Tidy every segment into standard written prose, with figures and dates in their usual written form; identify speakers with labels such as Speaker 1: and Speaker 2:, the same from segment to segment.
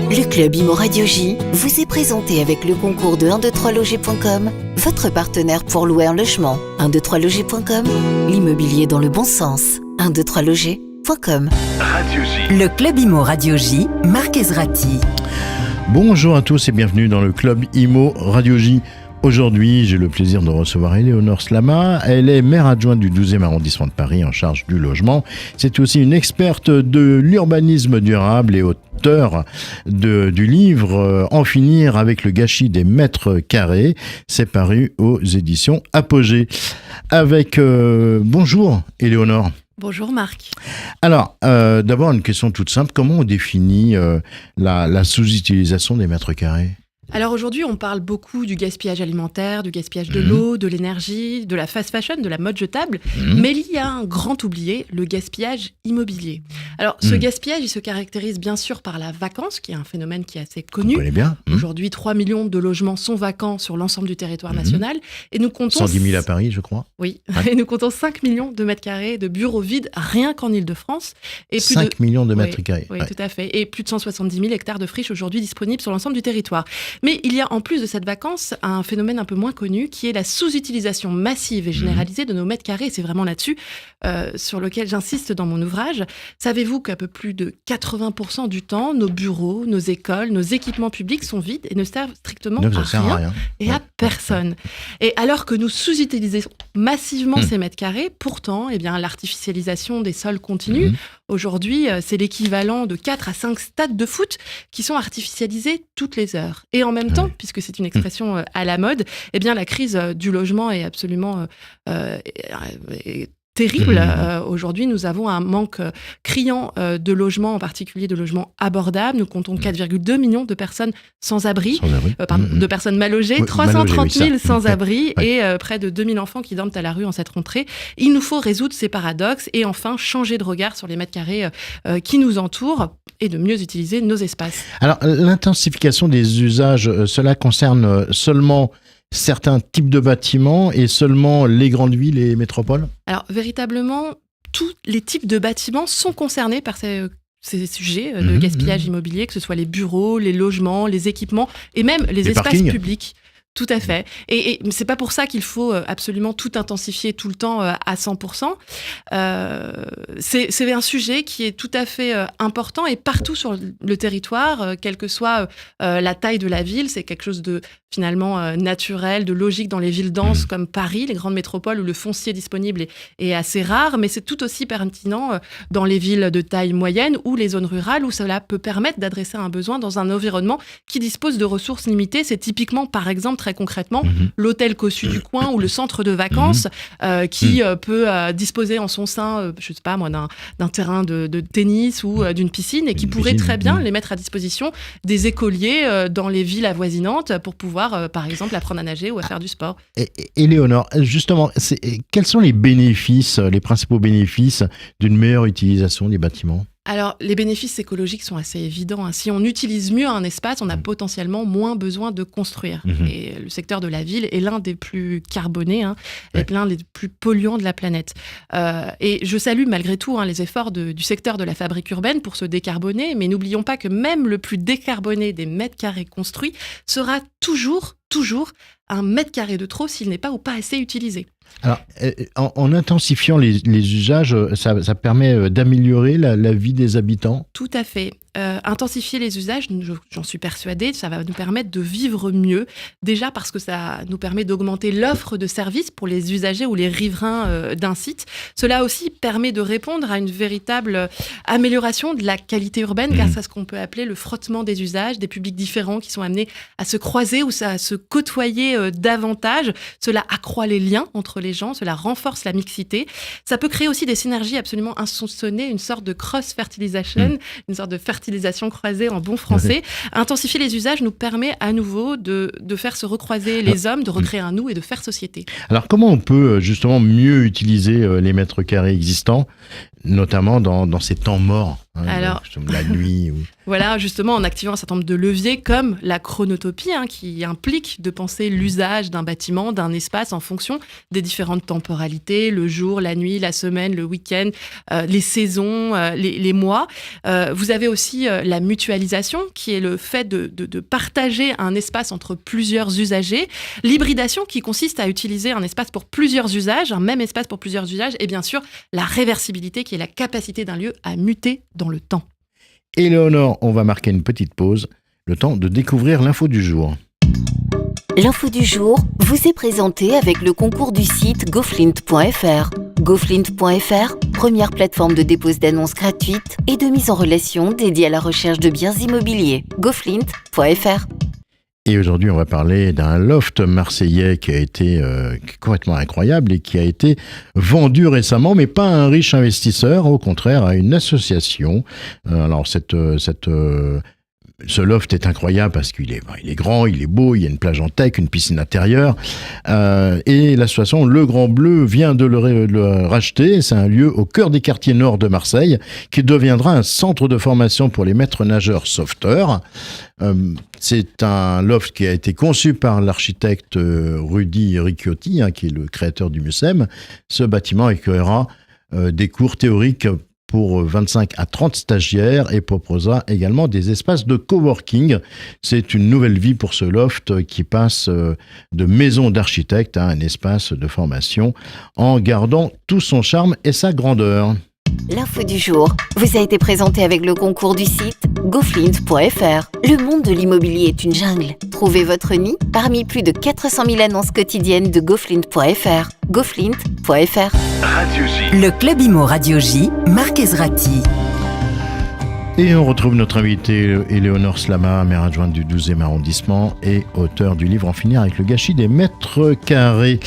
Speaker 1: Le Club Imo Radio J vous est présenté avec le concours de 123loger.com, votre partenaire pour louer un logement. 123loger.com, l'immobilier dans le bon sens. 123loger.com.
Speaker 2: Radio J.
Speaker 1: Le Club Imo Radio J, Marc Ezrati.
Speaker 3: Bonjour à tous et bienvenue dans le Club Imo Radio J. Aujourd'hui, j'ai le plaisir de recevoir Éléonore Slama. Elle est maire adjointe du 12e arrondissement de Paris en charge du logement. C'est aussi une experte de l'urbanisme durable et auteure du livre « En finir avec le gâchis des mètres carrés ». C'est paru aux éditions Apogée. Bonjour Éléonore.
Speaker 4: Bonjour Marc.
Speaker 3: Alors, d'abord une question toute simple. Comment on définit la sous-utilisation des mètres carrés ?
Speaker 4: Alors aujourd'hui, on parle beaucoup du gaspillage alimentaire, du gaspillage de l'eau, de l'énergie, de la fast fashion, de la mode jetable. Mais il y a un grand oublié, le gaspillage immobilier. Alors ce gaspillage, il se caractérise bien sûr par la vacance, qui est un phénomène qui est assez connu.
Speaker 3: On connaît bien.
Speaker 4: Aujourd'hui, 3 millions de logements sont vacants sur l'ensemble du territoire national. Et nous comptons
Speaker 3: 110 000 à Paris, je crois.
Speaker 4: Oui, et nous comptons 5 millions de mètres carrés de bureaux vides, rien qu'en Ile-de-France. Et
Speaker 3: 5 millions de mètres carrés.
Speaker 4: Oui, tout à fait. Et plus de 170 000 hectares de friches aujourd'hui disponibles sur l'ensemble du territoire. Mais il y a en plus de cette vacance un phénomène un peu moins connu qui est la sous-utilisation massive et généralisée de nos mètres carrés. C'est vraiment là-dessus sur lequel j'insiste dans mon ouvrage. Savez-vous qu'à peu plus de 80% du temps, nos bureaux, nos écoles, nos équipements publics sont vides et ne servent strictement à rien et à personne. Et alors que nous sous-utilisons massivement ces mètres carrés, pourtant, l'artificialisation des sols continue. Aujourd'hui, c'est l'équivalent de 4 à 5 stades de foot qui sont artificialisés toutes les heures. Et en même temps, puisque c'est une expression à la mode, la crise du logement est absolument terrible. Aujourd'hui, nous avons un manque criant de logements, en particulier de logements abordables. Nous comptons 4,2 millions de personnes sans abri, de personnes mal logées, 330 000 sans abri et près de 2000 enfants qui dorment à la rue en cette rentrée. Il nous faut résoudre ces paradoxes et enfin changer de regard sur les mètres carrés qui nous entourent et de mieux utiliser nos espaces.
Speaker 3: Alors, l'intensification des usages, cela concerne seulement certains types de bâtiments et seulement les grandes villes et métropoles ?
Speaker 4: Alors, véritablement, tous les types de bâtiments sont concernés par ces sujets de gaspillage immobilier, que ce soit les bureaux, les logements, les équipements et même les espaces publics. Tout à fait. Et c'est pas pour ça qu'il faut absolument tout intensifier tout le temps à 100%. C'est un sujet qui est tout à fait important et partout sur le territoire, quelle que soit la taille de la ville, c'est quelque chose de finalement naturel, de logique dans les villes denses comme Paris, les grandes métropoles où le foncier disponible est assez rare, mais c'est tout aussi pertinent dans les villes de taille moyenne ou les zones rurales où cela peut permettre d'adresser un besoin dans un environnement qui dispose de ressources limitées. C'est typiquement, par exemple, très concrètement, l'hôtel Cossu du coin ou le centre de vacances qui peut disposer en son sein, je sais pas moi, d'un terrain de tennis ou d'une piscine et qui pourrait très bien les mettre à disposition des écoliers dans les villes avoisinantes pour pouvoir, par exemple, apprendre à nager ou à faire du sport.
Speaker 3: Éléonore, justement, quels sont les principaux bénéfices d'une meilleure utilisation des bâtiments ?
Speaker 4: Alors, les bénéfices écologiques sont assez évidents. Si on utilise mieux un espace, on a potentiellement moins besoin de construire. Et le secteur de la ville est l'un des plus carbonés, est l'un des plus polluants de la planète. Et je salue malgré tout les efforts du secteur de la fabrique urbaine pour se décarboner, mais n'oublions pas que même le plus décarboné des mètres carrés construits sera toujours un mètre carré de trop s'il n'est pas ou pas assez utilisé.
Speaker 3: Alors, en intensifiant les usages, ça permet d'améliorer la vie des habitants ?
Speaker 4: Tout à fait. Intensifier les usages, j'en suis persuadée, ça va nous permettre de vivre mieux. Déjà parce que ça nous permet d'augmenter l'offre de services pour les usagers ou les riverains d'un site. Cela aussi permet de répondre à une véritable amélioration de la qualité urbaine grâce à ce qu'on peut appeler le frottement des usages, des publics différents qui sont amenés à se croiser ou à se côtoyer davantage. Cela accroît les liens entre les gens, cela renforce la mixité. Ça peut créer aussi des synergies absolument insoupçonnées, une sorte de cross-fertilisation, une sorte de fertilisation croisée en bon français. Intensifier les usages nous permet à nouveau de faire se recroiser les hommes, de recréer un nous et de faire société.
Speaker 3: Alors comment on peut justement mieux utiliser les mètres carrés existants, notamment dans ces temps morts
Speaker 4: Alors,
Speaker 3: la nuit.
Speaker 4: Voilà, justement, en activant un certain nombre de leviers comme la chronotopie, qui implique de penser l'usage d'un bâtiment, d'un espace en fonction des différentes temporalités, le jour, la nuit, la semaine, le week-end, les saisons, les mois. Vous avez aussi la mutualisation, qui est le fait de partager un espace entre plusieurs usagers. L'hybridation, qui consiste à utiliser un espace pour plusieurs usages, un même espace pour plusieurs usages. Et bien sûr, la réversibilité, qui est la capacité d'un lieu à muter dans le temps.
Speaker 3: Éléonore, on va marquer une petite pause, le temps de découvrir l'info du jour.
Speaker 1: L'info du jour vous est présentée avec le concours du site goflint.fr. Goflint.fr, première plateforme de dépose d'annonces gratuite et de mise en relation dédiée à la recherche de biens immobiliers. Goflint.fr.
Speaker 3: Et aujourd'hui, on va parler d'un loft marseillais qui a été complètement incroyable et qui a été vendu récemment, mais pas à un riche investisseur, au contraire à une association. Alors, ce loft est incroyable parce qu'il est grand, il est beau, il y a une plage en teck, une piscine intérieure. Et l'association Le Grand Bleu vient de le racheter. C'est un lieu au cœur des quartiers nord de Marseille qui deviendra un centre de formation pour les maîtres nageurs sauveteurs. C'est un loft qui a été conçu par l'architecte Rudy Ricciotti, qui est le créateur du MUSEM. Ce bâtiment accueillera des cours théoriques pour 25 à 30 stagiaires et proposera également des espaces de coworking. C'est une nouvelle vie pour ce loft qui passe de maison d'architecte à un espace de formation en gardant tout son charme et sa grandeur.
Speaker 1: L'info du jour vous a été présentée avec le concours du site goflint.fr. Le monde de l'immobilier est une jungle. Trouvez votre nid parmi plus de 400 000 annonces quotidiennes de goflint.fr. Goflint.fr.
Speaker 2: Radio J.
Speaker 5: Le Club Imo Radio J, Marc Ezrati.
Speaker 3: Et on retrouve notre invitée Éléonore Slama, maire adjointe du 12e arrondissement et auteur du livre En finir avec le gâchis des mètres carrés.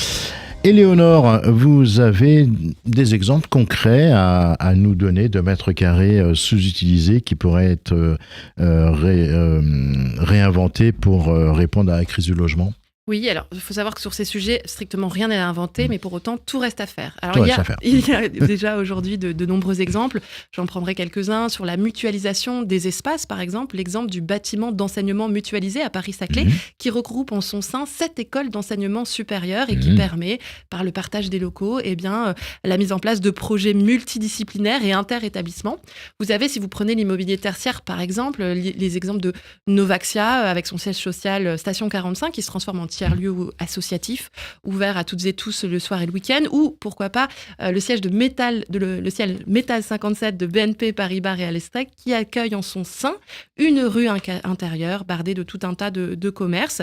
Speaker 3: Éléonore, vous avez des exemples concrets à nous donner de mètres carrés sous-utilisés qui pourraient être réinventés pour répondre à la crise du logement ?
Speaker 4: Oui, alors il faut savoir que sur ces sujets, strictement rien n'est à inventer, mais pour autant, tout reste à faire. Alors, il y a déjà aujourd'hui de nombreux exemples. J'en prendrai quelques-uns sur la mutualisation des espaces, par exemple. L'exemple du bâtiment d'enseignement mutualisé à Paris-Saclay, qui regroupe en son sein 7 écoles d'enseignement supérieur et qui permet, par le partage des locaux, la mise en place de projets multidisciplinaires et inter-établissements. Vous avez, si vous prenez l'immobilier tertiaire, par exemple, les exemples de Novaxia, avec son siège social Station 45, qui se transforme en tiers-lieu associatif, ouvert à toutes et tous le soir et le week-end, ou pourquoi pas le siège le siège Métal 57 de BNP Paribas Real Estate, qui accueille en son sein une rue intérieure bardée de tout un tas de commerces.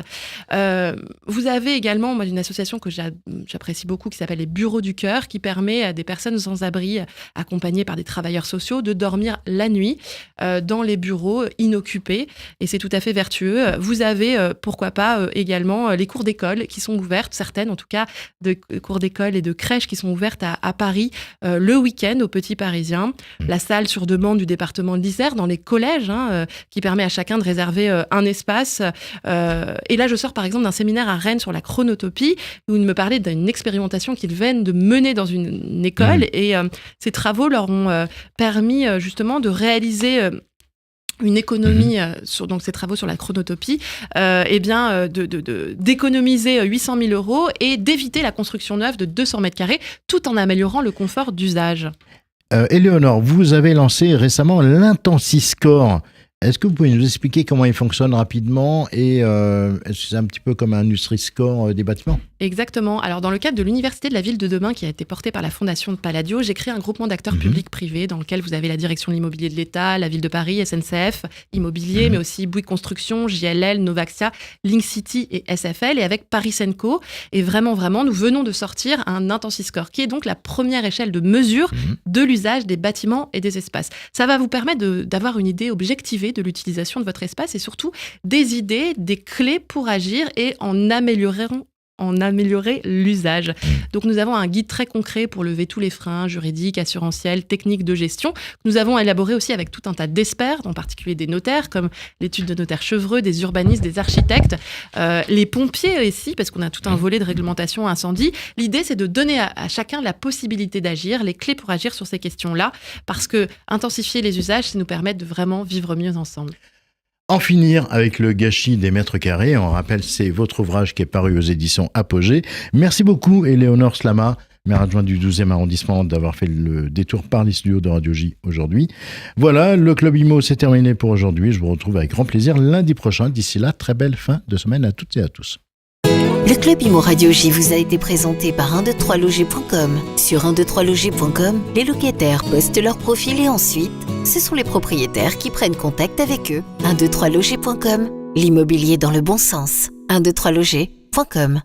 Speaker 4: Vous avez également une association que j'apprécie beaucoup qui s'appelle les Bureaux du Cœur, qui permet à des personnes sans abri, accompagnées par des travailleurs sociaux, de dormir la nuit dans les bureaux inoccupés, et c'est tout à fait vertueux. Vous avez pourquoi pas également les cours d'école qui sont ouvertes, certaines en tout cas, de cours d'école et de crèches qui sont ouvertes à Paris le week-end aux petits Parisiens. La salle sur demande du département de l'Isère dans les collèges, qui permet à chacun de réserver un espace. Et là, je sors par exemple d'un séminaire à Rennes sur la chronotopie, où il me parlait d'une expérimentation qu'ils viennent de mener dans une école. Et ces travaux leur ont permis justement de réaliser une économie sur donc ces travaux sur la chronotopie, d'économiser 800 000 euros et d'éviter la construction neuve de 200 mètres carrés, tout en améliorant le confort d'usage.
Speaker 3: Éléonore, vous avez lancé récemment l'Intensiscore. Est-ce que vous pouvez nous expliquer comment il fonctionne rapidement et est-ce que c'est un petit peu comme un Nutri-Score des bâtiments ?
Speaker 4: Exactement. Alors, dans le cadre de l'Université de la Ville de Demain, qui a été portée par la Fondation de Palladio, j'ai créé un groupement d'acteurs publics-privés dans lequel vous avez la direction de l'immobilier de l'État, la Ville de Paris, SNCF, Immobilier, mais aussi Bouygues Construction, JLL, Novaxia, Link City et SFL, et avec Paris Senco. Et vraiment, nous venons de sortir un Intensiscore, qui est donc la première échelle de mesure de l'usage des bâtiments et des espaces. Ça va vous permettre d'avoir une idée objectivée de l'utilisation de votre espace et surtout des idées, des clés pour agir et en améliorant en améliorer l'usage. Donc nous avons un guide très concret pour lever tous les freins juridiques, assurantiels, techniques de gestion. Nous avons élaboré aussi avec tout un tas d'experts, en particulier des notaires, comme l'étude de notaires chevreux, des urbanistes, des architectes, les pompiers ici, parce qu'on a tout un volet de réglementation incendie. L'idée, c'est de donner à chacun la possibilité d'agir, les clés pour agir sur ces questions-là, parce que intensifier les usages, c'est nous permettre de vraiment vivre mieux ensemble.
Speaker 3: En finir avec le gâchis des mètres carrés. On rappelle, c'est votre ouvrage qui est paru aux éditions Apogée. Merci beaucoup, Éléonore Slama, maire adjointe du 12e arrondissement, d'avoir fait le détour par les studios de Radio J aujourd'hui. Voilà, le Club Imo, c'est terminé pour aujourd'hui. Je vous retrouve avec grand plaisir lundi prochain. D'ici là, très belle fin de semaine à toutes et à tous.
Speaker 1: Le Club Imo Radio J vous a été présenté par 123loger.com. Sur 123loger.com, les locataires postent leur profil et ensuite, ce sont les propriétaires qui prennent contact avec eux. 123loger.com, l'immobilier dans le bon sens. 123loger.com.